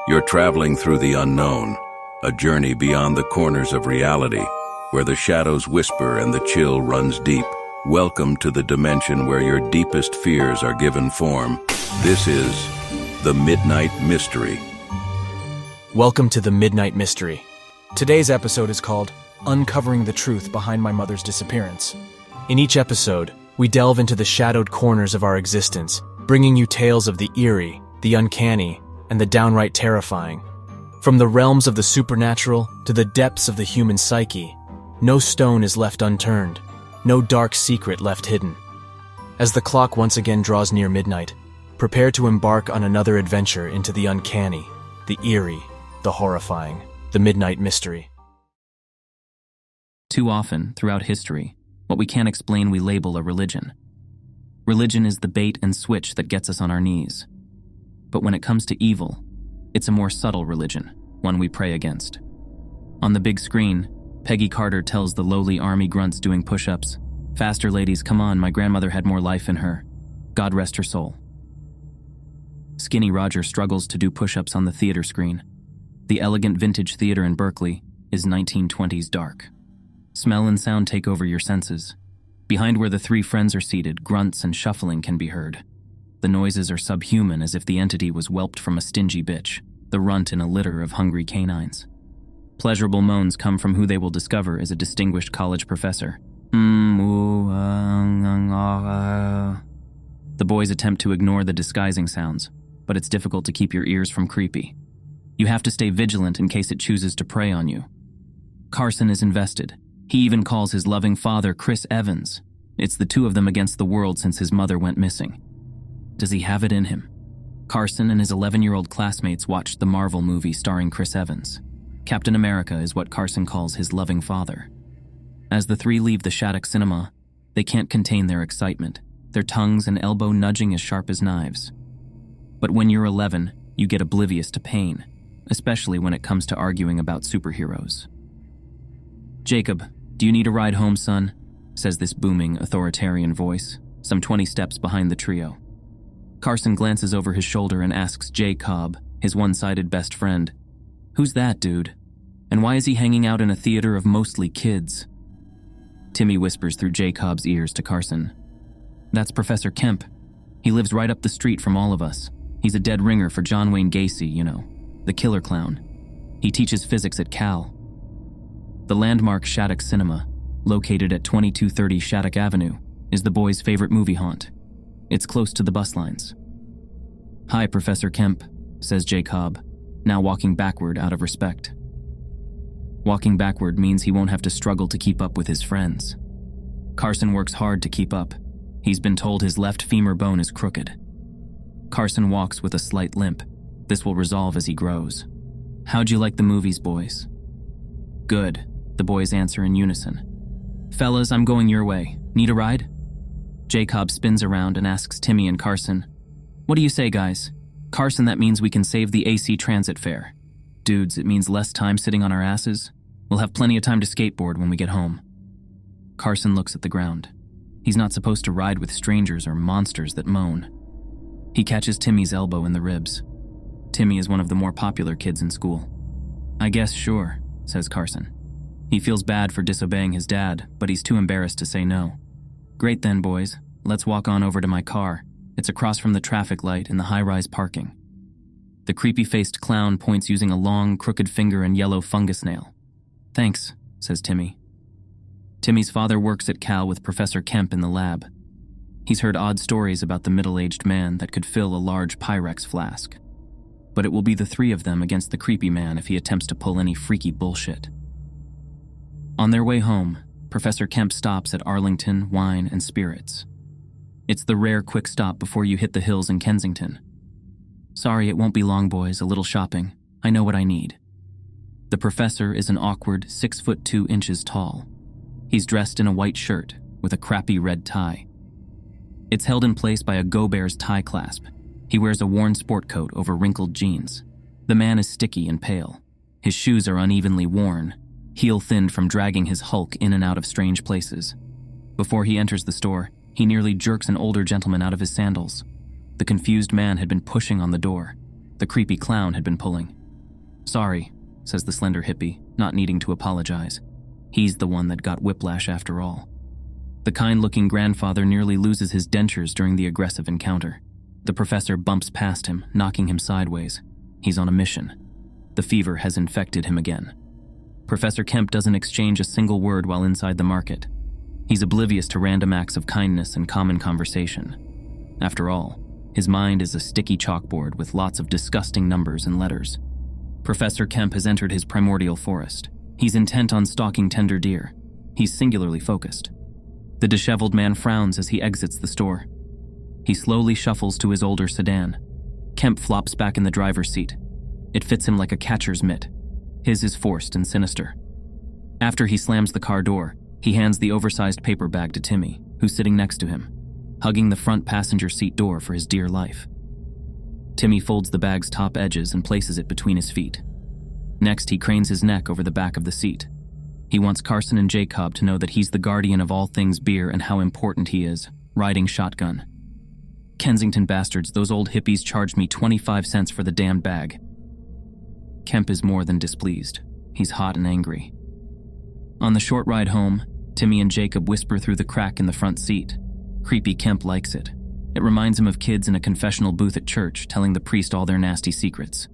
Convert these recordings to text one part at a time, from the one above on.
You're traveling through the unknown, a journey beyond the corners of reality, where the shadows whisper and the chill runs deep. Welcome to the dimension where your deepest fears are given form. This is The Midnight Mystery. Welcome to The Midnight Mystery. Today's episode is called Uncovering the Truth Behind My Mother's Disappearance. In each episode, we delve into the shadowed corners of our existence, bringing you tales of the eerie, the uncanny, and the downright terrifying. From the realms of the supernatural to the depths of the human psyche, no stone is left unturned, no dark secret left hidden. As the clock once again draws near midnight, prepare to embark on another adventure into the uncanny, the eerie, the horrifying, the midnight mystery. Too often, throughout history, what we can't explain we label a religion. Religion is the bait and switch that gets us on our knees. But when it comes to evil, it's a more subtle religion, one we pray against. On the big screen, Peggy Carter tells the lowly army grunts doing push-ups, "Faster, ladies, come on, my grandmother had more life in her. God rest her soul." Skinny Roger struggles to do push-ups on the theater screen. The elegant vintage theater in Berkeley is 1920s dark. Smell and sound take over your senses. Behind where the three friends are seated, grunts and shuffling can be heard. The noises are subhuman, as if the entity was whelped from a stingy bitch, the runt in a litter of hungry canines. Pleasurable moans come from who they will discover is a distinguished college professor. The boys attempt to ignore the disguising sounds, but it's difficult to keep your ears from creepy. You have to stay vigilant in case it chooses to prey on you. Carson is invested. He even calls his loving father Chris Evans. It's the two of them against the world since his mother went missing. Does he have it in him? Carson and his 11-year-old classmates watched the Marvel movie starring Chris Evans. Captain America is what Carson calls his loving father. As the three leave the Shattuck Cinema, they can't contain their excitement, their tongues and elbow nudging as sharp as knives. But when you're 11, you get oblivious to pain, especially when it comes to arguing about superheroes. "Jacob, do you need a ride home, son?" says this booming, authoritarian voice, some 20 steps behind the trio. Carson glances over his shoulder and asks Jacob, his one-sided best friend, "Who's that dude? And why is he hanging out in a theater of mostly kids?" Timmy whispers through Jacob's ears to Carson, "That's Professor Kemp. He lives right up the street from all of us. He's a dead ringer for John Wayne Gacy, you know, the killer clown. He teaches physics at Cal." The landmark Shattuck Cinema, located at 2230 Shattuck Avenue, is the boys' favorite movie haunt. It's close to the bus lines. "Hi, Professor Kemp," says Jacob, now walking backward out of respect. Walking backward means he won't have to struggle to keep up with his friends. Carson works hard to keep up. He's been told his left femur bone is crooked. Carson walks with a slight limp. This will resolve as he grows. "How'd you like the movies, boys?" "Good," the boys answer in unison. "Fellas, I'm going your way. Need a ride?" Jacob spins around and asks Timmy and Carson, "What do you say, guys?" "Carson, that means we can save the AC transit fare." "Dudes, it means less time sitting on our asses. We'll have plenty of time to skateboard when we get home." Carson looks at the ground. He's not supposed to ride with strangers or monsters that moan. He catches Timmy's elbow in the ribs. Timmy is one of the more popular kids in school. "I guess sure," says Carson. He feels bad for disobeying his dad, but he's too embarrassed to say no. "Great then, boys. Let's walk on over to my car. It's across from the traffic light in the high-rise parking." The creepy-faced clown points using a long, crooked finger and yellow fungus nail. "Thanks," says Timmy. Timmy's father works at Cal with Professor Kemp in the lab. He's heard odd stories about the middle-aged man that could fill a large Pyrex flask. But it will be the three of them against the creepy man if he attempts to pull any freaky bullshit. On their way home, Professor Kemp stops at Arlington Wine and Spirits. It's the rare quick stop before you hit the hills in Kensington. "Sorry, it won't be long, boys. A little shopping. I know what I need." The professor is an awkward 6'2" tall. He's dressed in a white shirt with a crappy red tie. It's held in place by a Go Bears tie clasp. He wears a worn sport coat over wrinkled jeans. The man is sticky and pale. His shoes are unevenly worn, heel-thinned from dragging his hulk in and out of strange places. Before he enters the store, he nearly jerks an older gentleman out of his sandals. The confused man had been pushing on the door. The creepy clown had been pulling. "Sorry," says the slender hippie, not needing to apologize. He's the one that got whiplash after all. The kind-looking grandfather nearly loses his dentures during the aggressive encounter. The professor bumps past him, knocking him sideways. He's on a mission. The fever has infected him again. Professor Kemp doesn't exchange a single word while inside the market. He's oblivious to random acts of kindness and common conversation. After all, his mind is a sticky chalkboard with lots of disgusting numbers and letters. Professor Kemp has entered his primordial forest. He's intent on stalking tender deer. He's singularly focused. The disheveled man frowns as he exits the store. He slowly shuffles to his older sedan. Kemp flops back in the driver's seat. It fits him like a catcher's mitt. His is forced and sinister. After he slams the car door, he hands the oversized paper bag to Timmy, who's sitting next to him, hugging the front passenger seat door for his dear life. Timmy folds the bag's top edges and places it between his feet. Next, he cranes his neck over the back of the seat. He wants Carson and Jacob to know that he's the guardian of all things beer and how important he is, riding shotgun. Kensington bastards, those old hippies charged me 25 cents for the damned bag. Kemp is more than displeased. He's hot and angry. On the short ride home, Timmy and Jacob whisper through the crack in the front seat. Creepy Kemp likes it. It reminds him of kids in a confessional booth at church telling the priest all their nasty secrets.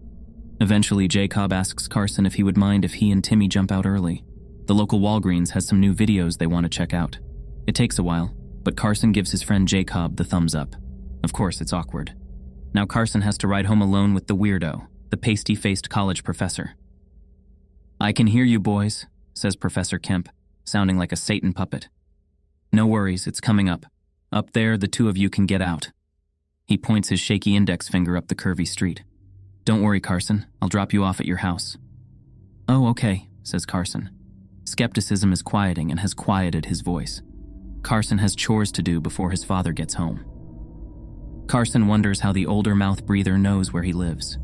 Eventually, Jacob asks Carson if he would mind if he and Timmy jump out early. The local Walgreens has some new videos they want to check out. It takes a while, but Carson gives his friend Jacob the thumbs up. Of course, it's awkward. Now Carson has to ride home alone with the weirdo, the pasty-faced college professor. "I can hear you, boys," says Professor Kemp, sounding like a Satan puppet. "No worries, it's coming up. Up there, the two of you can get out." He points his shaky index finger up the curvy street. "Don't worry, Carson. I'll drop you off at your house." "Oh, okay," says Carson. Skepticism is quieting and has quieted his voice. Carson has chores to do before his father gets home. Carson wonders how the older mouth breather knows where he lives.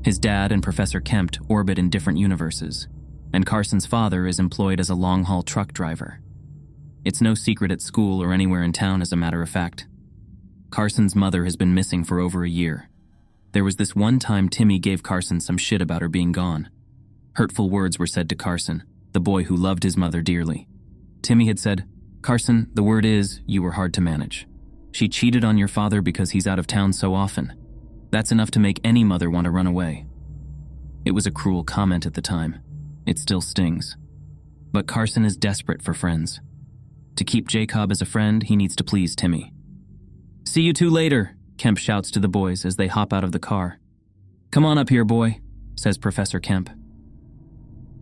His dad and Professor Kemp orbit in different universes, and Carson's father is employed as a long-haul truck driver. It's no secret at school or anywhere in town, as a matter of fact. Carson's mother has been missing for over a year. There was this one time Timmy gave Carson some shit about her being gone. Hurtful words were said to Carson, the boy who loved his mother dearly. Timmy had said, "Carson, the word is, you were hard to manage. She cheated on your father because he's out of town so often. That's enough to make any mother want to run away." It was a cruel comment at the time. It still stings. But Carson is desperate for friends. To keep Jacob as a friend, he needs to please Timmy. "See you two later," Kemp shouts to the boys as they hop out of the car. "Come on up here, boy," says Professor Kemp.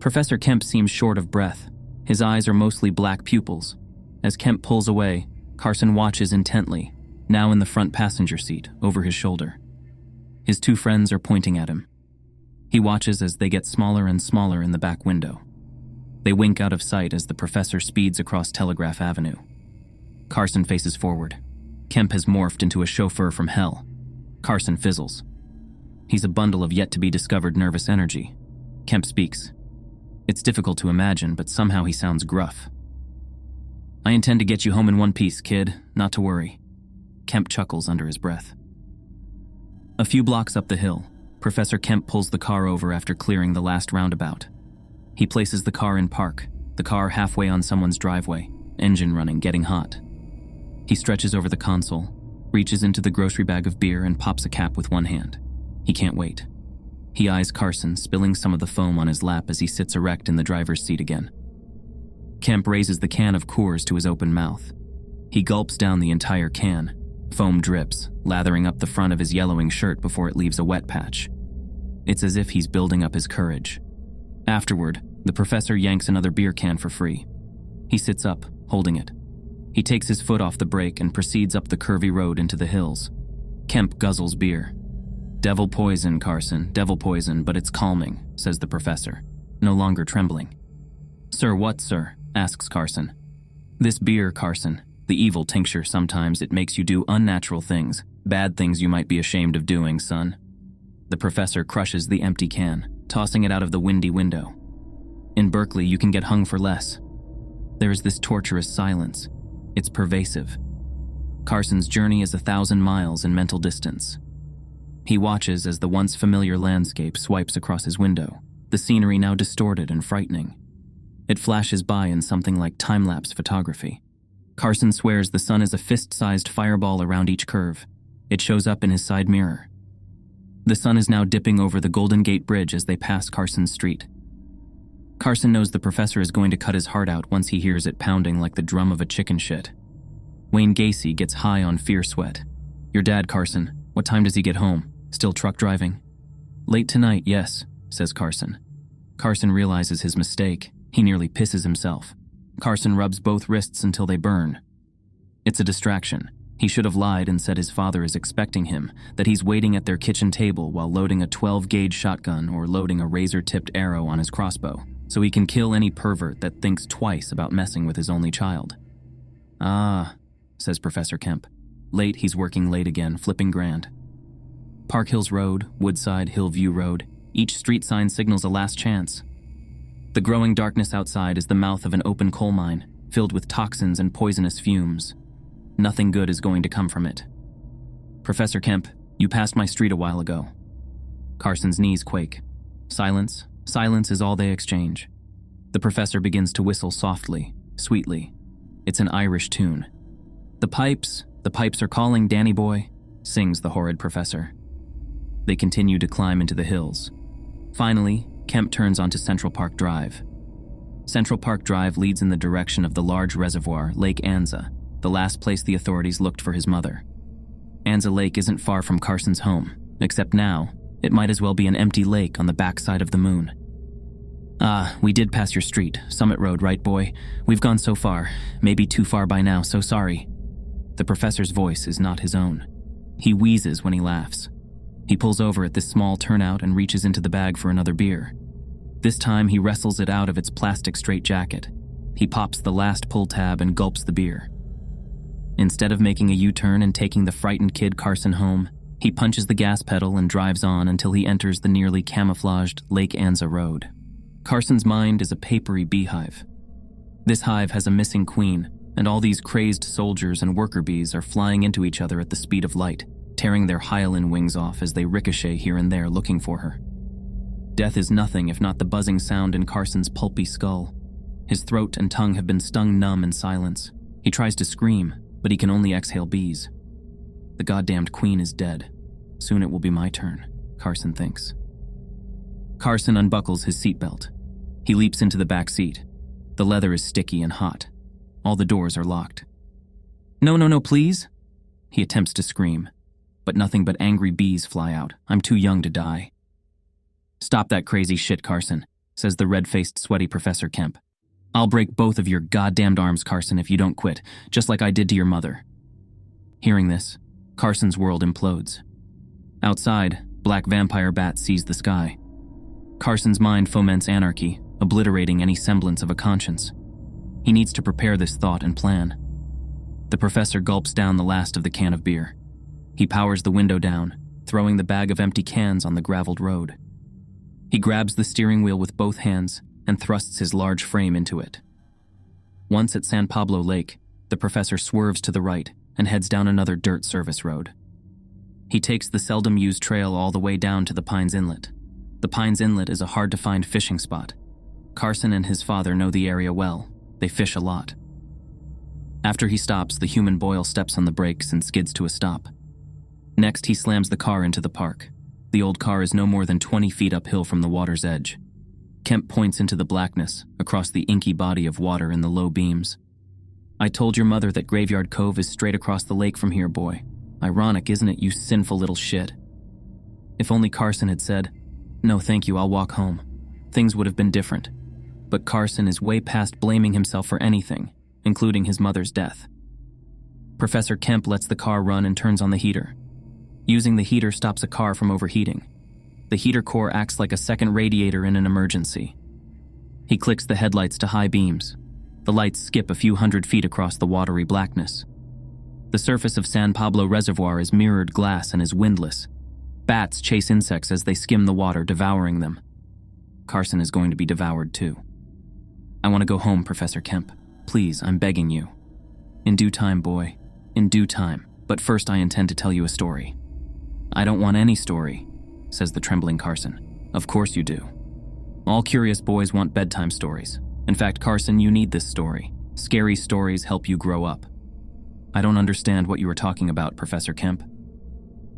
Professor Kemp seems short of breath. His eyes are mostly black pupils. As Kemp pulls away, Carson watches intently, now in the front passenger seat, over his shoulder. His two friends are pointing at him. He watches as they get smaller and smaller in the back window. They wink out of sight as the professor speeds across Telegraph Avenue. Carson faces forward. Kemp has morphed into a chauffeur from hell. Carson fizzles. He's a bundle of yet-to-be-discovered nervous energy. Kemp speaks. It's difficult to imagine, but somehow he sounds gruff. "I intend to get you home in one piece, kid, not to worry." Kemp chuckles under his breath. A few blocks up the hill, Professor Kemp pulls the car over after clearing the last roundabout. He places the car in park, the car halfway on someone's driveway, engine running, getting hot. He stretches over the console, reaches into the grocery bag of beer and pops a cap with one hand. He can't wait. He eyes Carson, spilling some of the foam on his lap as he sits erect in the driver's seat again. Kemp raises the can of Coors to his open mouth. He gulps down the entire can. Foam drips, lathering up the front of his yellowing shirt before it leaves a wet patch. It's as if he's building up his courage. Afterward, the professor yanks another beer can for free. He sits up, holding it. He takes his foot off the brake and proceeds up the curvy road into the hills. Kemp guzzles beer. "Devil poison, Carson, devil poison, but it's calming," says the professor, no longer trembling. "Sir, what, sir?" asks Carson. "This beer, Carson. The evil tincture, sometimes it makes you do unnatural things, bad things you might be ashamed of doing, son." The professor crushes the empty can, tossing it out of the windy window. "In Berkeley, you can get hung for less." There is this torturous silence. It's pervasive. Carson's journey is 1,000 miles in mental distance. He watches as the once familiar landscape swipes across his window, the scenery now distorted and frightening. It flashes by in something like time-lapse photography. Carson swears the sun is a fist-sized fireball around each curve. It shows up in his side mirror. The sun is now dipping over the Golden Gate Bridge as they pass Carson's street. Carson knows the professor is going to cut his heart out once he hears it pounding like the drum of a chicken shit. Wayne Gacy gets high on fear sweat. "Your dad, Carson. What time does he get home? Still truck driving?" "Late tonight, yes," says Carson. Carson realizes his mistake. He nearly pisses himself. Carson rubs both wrists until they burn. It's a distraction. He should have lied and said his father is expecting him, that he's waiting at their kitchen table while loading a 12-gauge shotgun or loading a razor-tipped arrow on his crossbow, so he can kill any pervert that thinks twice about messing with his only child. "Ah," says Professor Kemp. Late, he's working late again, flipping grand. Park Hills Road, Woodside, Hillview Road, each street sign signals a last chance. The growing darkness outside is the mouth of an open coal mine, filled with toxins and poisonous fumes. Nothing good is going to come from it. "Professor Kemp, you passed my street a while ago." Carson's knees quake. Silence. Silence is all they exchange. The professor begins to whistle softly, sweetly. It's an Irish tune. The pipes are calling, Danny boy," sings the horrid professor. They continue to climb into the hills. Finally, Kemp turns onto Central Park Drive. Central Park Drive leads in the direction of the large reservoir, Lake Anza, the last place the authorities looked for his mother. Anza Lake isn't far from Carson's home, except now, it might as well be an empty lake on the backside of the moon. "Ah, we did pass your street, Summit Road, right, boy? We've gone so far, maybe too far by now, so sorry." The professor's voice is not his own. He wheezes when he laughs. He pulls over at this small turnout and reaches into the bag for another beer. This time, he wrestles it out of its plastic straitjacket. He pops the last pull tab and gulps the beer. Instead of making a U-turn and taking the frightened kid Carson home, he punches the gas pedal and drives on until he enters the nearly camouflaged Lake Anza Road. Carson's mind is a papery beehive. This hive has a missing queen, and all these crazed soldiers and worker bees are flying into each other at the speed of light, tearing their hyaline wings off as they ricochet here and there looking for her. Death is nothing if not the buzzing sound in Carson's pulpy skull. His throat and tongue have been stung numb in silence. He tries to scream, but he can only exhale bees. The goddamned queen is dead. Soon it will be my turn, Carson thinks. Carson unbuckles his seatbelt. He leaps into the back seat. The leather is sticky and hot. All the doors are locked. No, please. He attempts to scream, but nothing but angry bees fly out. I'm too young to die. "Stop that crazy shit, Carson," says the red-faced, sweaty Professor Kemp. "I'll break both of your goddamned arms, Carson, if you don't quit, just like I did to your mother." Hearing this, Carson's world implodes. Outside, black vampire bats seize the sky. Carson's mind foments anarchy, obliterating any semblance of a conscience. He needs to prepare this thought and plan. The professor gulps down the last of the can of beer. He powers the window down, throwing the bag of empty cans on the graveled road. He grabs the steering wheel with both hands and thrusts his large frame into it. Once at San Pablo Lake, the professor swerves to the right and heads down another dirt service road. He takes the seldom-used trail all the way down to the Pines Inlet. The Pines Inlet is a hard-to-find fishing spot. Carson and his father know the area well. They fish a lot. After he stops, the human Boyle steps on the brakes and skids to a stop. Next, he slams the car into the park. The old car is no more than 20 feet uphill from the water's edge. Kemp points into the blackness, across the inky body of water in the low beams. "I told your mother that Graveyard Cove is straight across the lake from here, boy. Ironic, isn't it, you sinful little shit?" If only Carson had said, "No, thank you, I'll walk home," things would have been different. But Carson is way past blaming himself for anything, including his mother's death. Professor Kemp lets the car run and turns on the heater. Using the heater stops a car from overheating. The heater core acts like a second radiator in an emergency. He clicks the headlights to high beams. The lights skip a few hundred feet across the watery blackness. The surface of San Pablo Reservoir is mirrored glass and is windless. Bats chase insects as they skim the water, devouring them. Carson is going to be devoured too. "I want to go home, Professor Kemp. Please, I'm begging you." "In due time, boy. In due time. But first I intend to tell you a story." I don't want any story, says the trembling Carson. Of course you do. All curious boys want bedtime stories. In fact, Carson, you need this story. Scary stories help you grow up. I don't understand what you are talking about, Professor Kemp.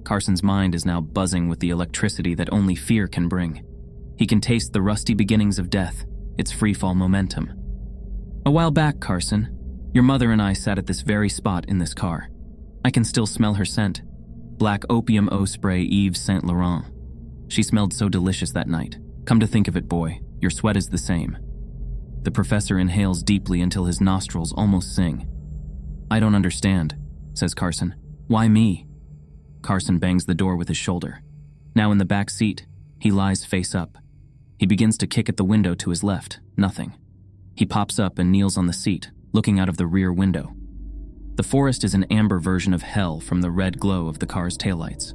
Carson's mind is now buzzing with the electricity that only fear can bring. He can taste the rusty beginnings of death, its freefall momentum. A while back, Carson, your mother and I sat at this very spot in this car. I can still smell her scent. Black opium eau spray Yves Saint Laurent. She smelled so delicious that night. Come to think of it, boy, your sweat is the same. The professor inhales deeply until his nostrils almost sing. I don't understand, says Carson. Why me? Carson bangs the door with his shoulder. Now in the back seat, he lies face up. He begins to kick at the window to his left. Nothing. He pops up and kneels on the seat, looking out of the rear window. The forest is an amber version of hell from the red glow of the car's taillights.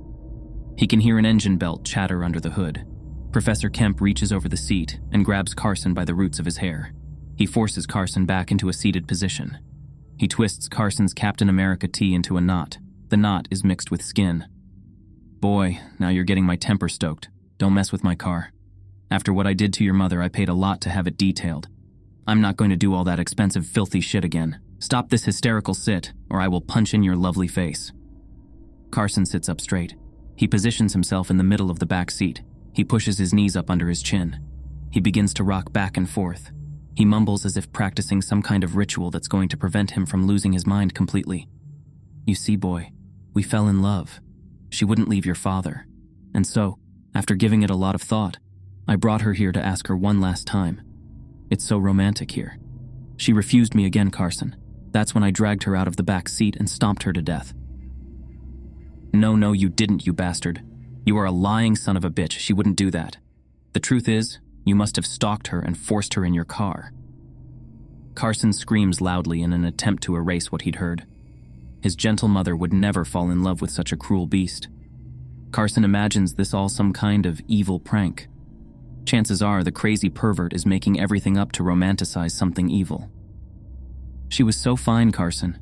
He can hear an engine belt chatter under the hood. Professor Kemp reaches over the seat and grabs Carson by the roots of his hair. He forces Carson back into a seated position. He twists Carson's Captain America tee into a knot. The knot is mixed with skin. Boy, now you're getting my temper stoked. Don't mess with my car. After what I did to your mother, I paid a lot to have it detailed. I'm not going to do all that expensive, filthy shit again. Stop this hysterical sit, or I will punch in your lovely face. Carson sits up straight. He positions himself in the middle of the back seat. He pushes his knees up under his chin. He begins to rock back and forth. He mumbles as if practicing some kind of ritual that's going to prevent him from losing his mind completely. You see, boy, we fell in love. She wouldn't leave your father. And so, after giving it a lot of thought, I brought her here to ask her one last time. It's so romantic here. She refused me again, Carson. That's when I dragged her out of the back seat and stomped her to death. No, you didn't, you bastard. You are a lying son of a bitch. She wouldn't do that. The truth is, you must have stalked her and forced her in your car. Carson screams loudly in an attempt to erase what he'd heard. His gentle mother would never fall in love with such a cruel beast. Carson imagines this all some kind of evil prank. Chances are the crazy pervert is making everything up to romanticize something evil. She was so fine, Carson.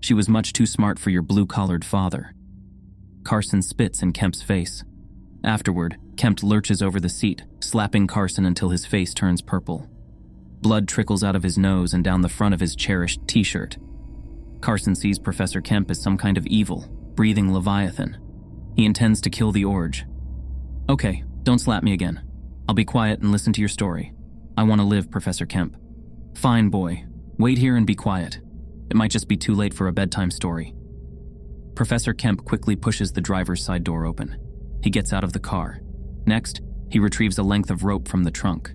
She was much too smart for your blue-collared father. Carson spits in Kemp's face. Afterward, Kemp lurches over the seat, slapping Carson until his face turns purple. Blood trickles out of his nose and down the front of his cherished t-shirt. Carson sees Professor Kemp as some kind of evil, breathing leviathan. He intends to kill the Orge. Okay, don't slap me again. I'll be quiet and listen to your story. I want to live, Professor Kemp. Fine, boy. Wait here and be quiet. It might just be too late for a bedtime story. Professor Kemp quickly pushes the driver's side door open. He gets out of the car. Next, he retrieves a length of rope from the trunk.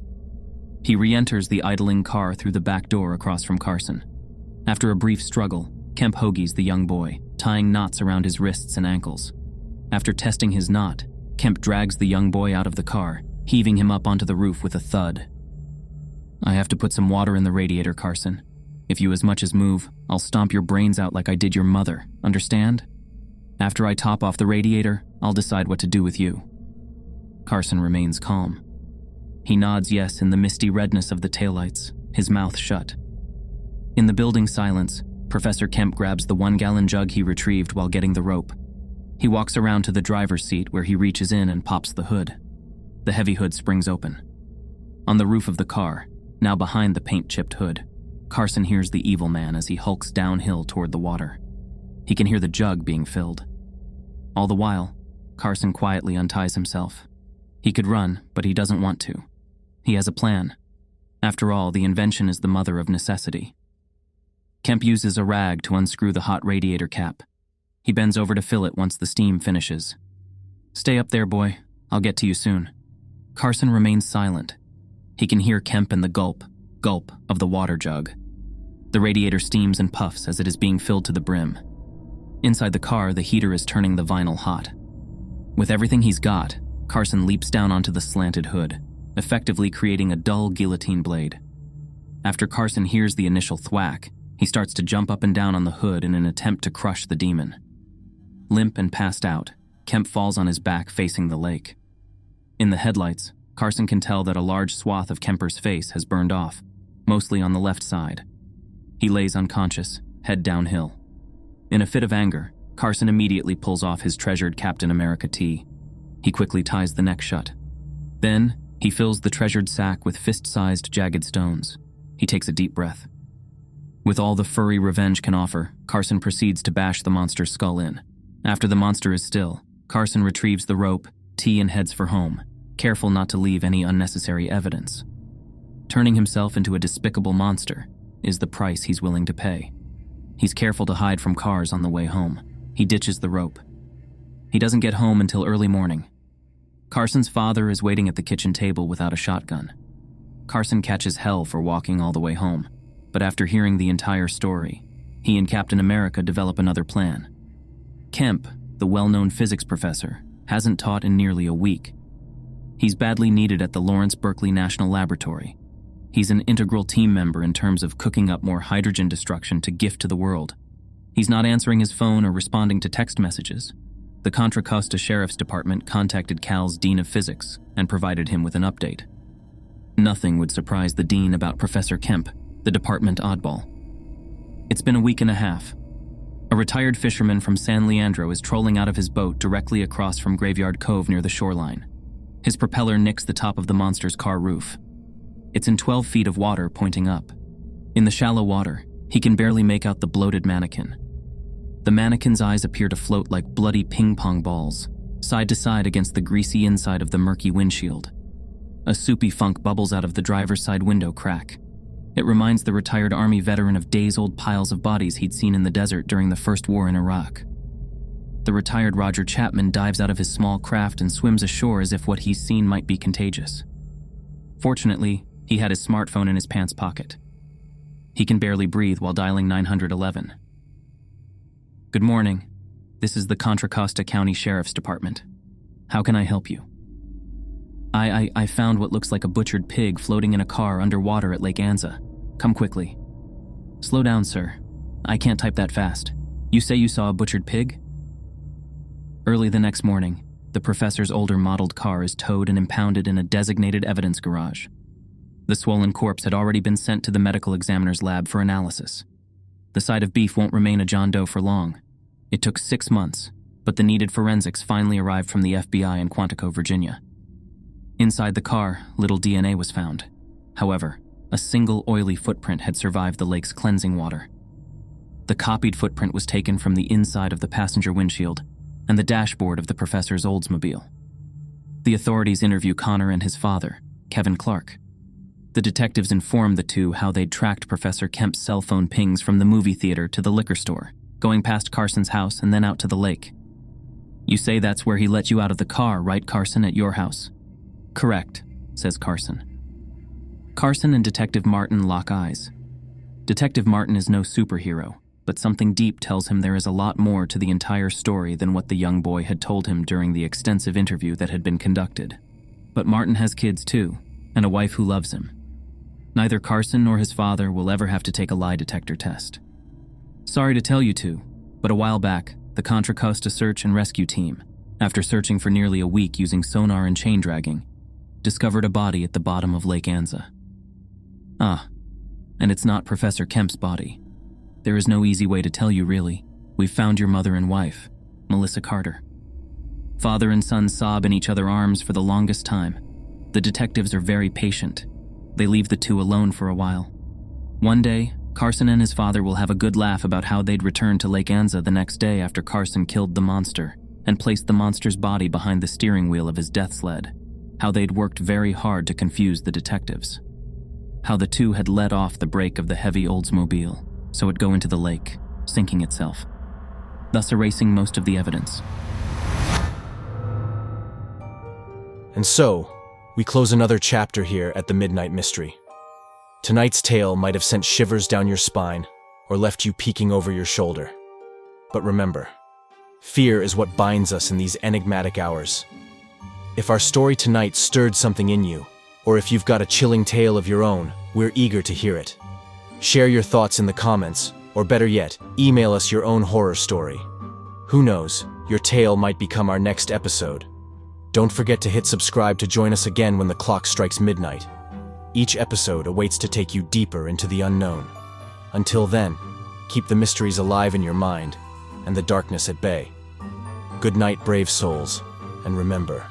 He re-enters the idling car through the back door across from Carson. After a brief struggle, Kemp hoagies the young boy, tying knots around his wrists and ankles. After testing his knot, Kemp drags the young boy out of the car, heaving him up onto the roof with a thud. I have to put some water in the radiator, Carson. If you as much as move, I'll stomp your brains out like I did your mother, understand? After I top off the radiator, I'll decide what to do with you. Carson remains calm. He nods yes in the misty redness of the taillights, his mouth shut. In the building silence, Professor Kemp grabs the 1-gallon jug he retrieved while getting the rope. He walks around to the driver's seat where he reaches in and pops the hood. The heavy hood springs open. On the roof of the car, now behind the paint-chipped hood, Carson hears the evil man as he hulks downhill toward the water. He can hear the jug being filled. All the while, Carson quietly unties himself. He could run, but he doesn't want to. He has a plan. After all, the invention is the mother of necessity. Kemp uses a rag to unscrew the hot radiator cap. He bends over to fill it once the steam finishes. Stay up there, boy. I'll get to you soon. Carson remains silent. He can hear Kemp and the gulp of the water jug. The radiator steams and puffs as it is being filled to the brim. Inside the car, the heater is turning the vinyl hot. With everything he's got, Carson leaps down onto the slanted hood, effectively creating a dull guillotine blade. After Carson hears the initial thwack, he starts to jump up and down on the hood in an attempt to crush the demon. Limp and passed out, Kemp falls on his back facing the lake. In the headlights, Carson can tell that a large swath of Kemper's face has burned off, mostly on the left side. He lays unconscious, head downhill. In a fit of anger, Carson immediately pulls off his treasured Captain America tee. He quickly ties the neck shut. Then, he fills the treasured sack with fist-sized jagged stones. He takes a deep breath. With all the furry revenge can offer, Carson proceeds to bash the monster's skull in. After the monster is still, Carson retrieves the rope, tee, and heads for home, careful not to leave any unnecessary evidence. Turning himself into a despicable monster is the price he's willing to pay. He's careful to hide from cars on the way home. He ditches the rope. He doesn't get home until early morning. Carson's father is waiting at the kitchen table without a shotgun. Carson catches hell for walking all the way home, but after hearing the entire story, he and Captain America develop another plan. Kemp, the well-known physics professor, hasn't taught in nearly a week. He's badly needed at the Lawrence Berkeley National Laboratory. He's an integral team member in terms of cooking up more hydrogen destruction to gift to the world. He's not answering his phone or responding to text messages. The Contra Costa Sheriff's Department contacted Cal's Dean of Physics and provided him with an update. Nothing would surprise the Dean about Professor Kemp, the department oddball. It's been a week and a half. A retired fisherman from San Leandro is trolling out of his boat directly across from Graveyard Cove near the shoreline. His propeller nicks the top of the monster's car roof. It's in 12 feet of water pointing up. In the shallow water, he can barely make out the bloated mannequin. The mannequin's eyes appear to float like bloody ping-pong balls, side to side against the greasy inside of the murky windshield. A soupy funk bubbles out of the driver's side window crack. It reminds the retired Army veteran of days-old piles of bodies he'd seen in the desert during the first war in Iraq. The retired Roger Chapman dives out of his small craft and swims ashore as if what he's seen might be contagious. Fortunately, he had his smartphone in his pants pocket. He can barely breathe while dialing 911. Good morning. This is the Contra Costa County Sheriff's Department. How can I help you? I found what looks like a butchered pig floating in a car underwater at Lake Anza. Come quickly. Slow down, sir. I can't type that fast. You say you saw a butchered pig? Early the next morning, the professor's older modeled car is towed and impounded in a designated evidence garage. The swollen corpse had already been sent to the medical examiner's lab for analysis. The side of beef won't remain a John Doe for long. It took 6 months, but the needed forensics finally arrived from the FBI in Quantico, Virginia. Inside the car, little DNA was found. However, a single oily footprint had survived the lake's cleansing water. The copied footprint was taken from the inside of the passenger windshield and the dashboard of the professor's Oldsmobile. The authorities interview Connor and his father, Kevin Clark. The detectives informed the two how they'd tracked Professor Kemp's cell phone pings from the movie theater to the liquor store, going past Carson's house and then out to the lake. You say that's where he let you out of the car, right, Carson, at your house? Correct, says Carson. Carson and Detective Martin lock eyes. Detective Martin is no superhero, but something deep tells him there is a lot more to the entire story than what the young boy had told him during the extensive interview that had been conducted. But Martin has kids too, and a wife who loves him. Neither Carson nor his father will ever have to take a lie detector test. Sorry to tell you two, but a while back, the Contra Costa search and rescue team, after searching for nearly a week using sonar and chain dragging, discovered a body at the bottom of Lake Anza. And it's not Professor Kemp's body. There is no easy way to tell you, really. We've found your mother and wife, Melissa Carter. Father and son sob in each other's arms for the longest time. The detectives are very patient. They leave the two alone for a while. One day, Carson and his father will have a good laugh about how they'd returned to Lake Anza the next day after Carson killed the monster and placed the monster's body behind the steering wheel of his death sled. How they'd worked very hard to confuse the detectives. How the two had let off the brake of the heavy Oldsmobile so it'd go into the lake, sinking itself, thus erasing most of the evidence. And so, we close another chapter here at the Midnight Mystery. Tonight's tale might have sent shivers down your spine or left you peeking over your shoulder. But remember, fear is what binds us in these enigmatic hours. If our story tonight stirred something in you, or if you've got a chilling tale of your own, we're eager to hear it. Share your thoughts in the comments, or better yet, email us your own horror story. Who knows, your tale might become our next episode. Don't forget to hit subscribe to join us again when the clock strikes midnight. Each episode awaits to take you deeper into the unknown. Until then, keep the mysteries alive in your mind and the darkness at bay. Good night, brave souls, and remember,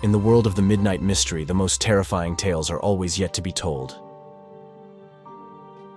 in the world of the midnight mystery, the most terrifying tales are always yet to be told.